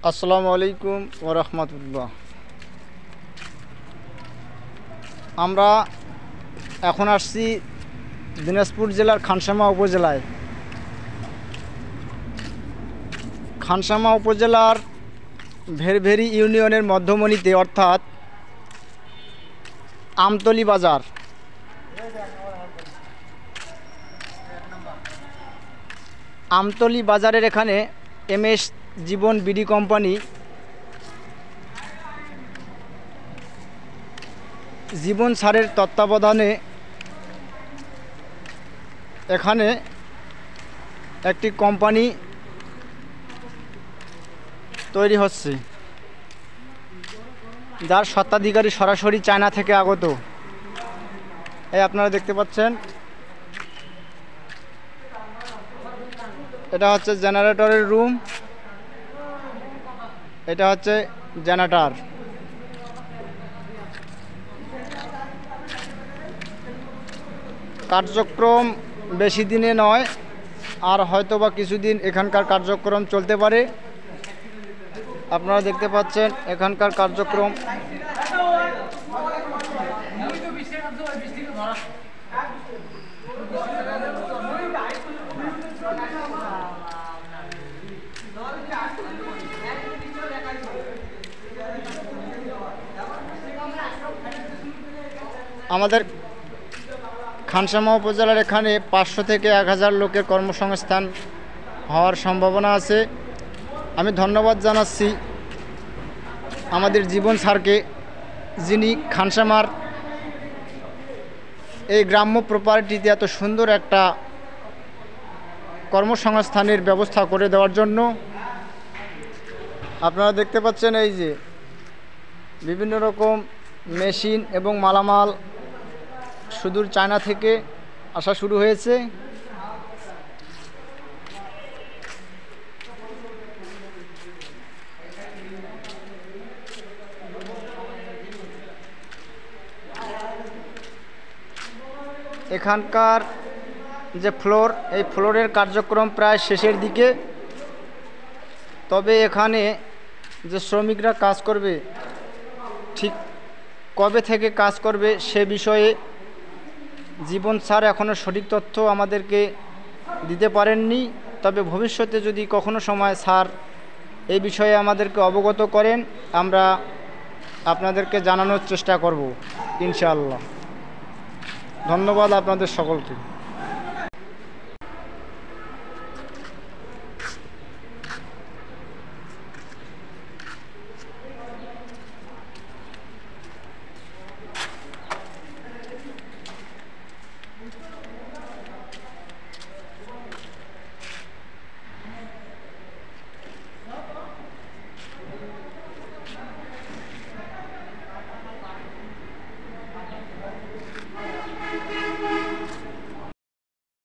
আসসালামু আলাইকুম ওয়া রাহমাতুল্লাহ। আমরা এখন আসছি দিনাজপুর জেলার খানসামা উপজেলায়। খানসামা উপজেলার ভেরভেরি ইউনিয়নের মধ্যমণিতে অর্থাৎ আমতলী বাজার। আমতলী বাজারের এখানে এমএস জীবন বিডি কোম্পানি জীবন স্যারের তত্ত্বাবধানে এখানে একটি কোম্পানি তৈরি হচ্ছে, যার স্বত্বাধিকারী সরাসরি চায়না থেকে আগত। এই আপনারা দেখতে পাচ্ছেন, এটা হচ্ছে জেনারেটরের রুম, এটা হচ্ছে জেনারেটর। কার্যক্রম বেশি দিনে নয়, আর হয়তো বা কিছুদিন এখানকার কার্যক্রম চলতে পারে। আপনারা দেখতে পাচ্ছেন এখানকার কার্যক্রম। আমাদের খানসামা উপজেলার এখানে 500 থেকে 1000 লোকের কর্মসংস্থান হওয়ার সম্ভাবনা আছে। আমি ধন্যবাদ জানাচ্ছি আমাদের জীবন স্যারকে, যিনি খানসামার এই গ্রাম্য প্রপার্টিতে এত সুন্দর একটা কর্মসংস্থানের ব্যবস্থা করে দেওয়ার জন্য। আপনারা দেখতে পাচ্ছেন এই যে বিভিন্ন রকম মেশিন এবং মালামাল সুদূর চায়না থেকে আসা শুরু হয়েছে। এখানকার যে ফ্লোর, এই ফ্লোরের কার্যক্রম প্রায় শেষের দিকে। তবে এখানে যে শ্রমিকরা কাজ করবে, ঠিক কবে থেকে কাজ করবে সে বিষয়ে জীবন স্যার এখনও সঠিক তথ্য আমাদেরকে দিতে পারেননি। তবে ভবিষ্যতে যদি কখনো সময় স্যার এই বিষয়ে আমাদেরকে অবগত করেন, আমরা আপনাদেরকে জানানোর চেষ্টা করব ইনশাআল্লাহ। ধন্যবাদ আপনাদের সকলকে।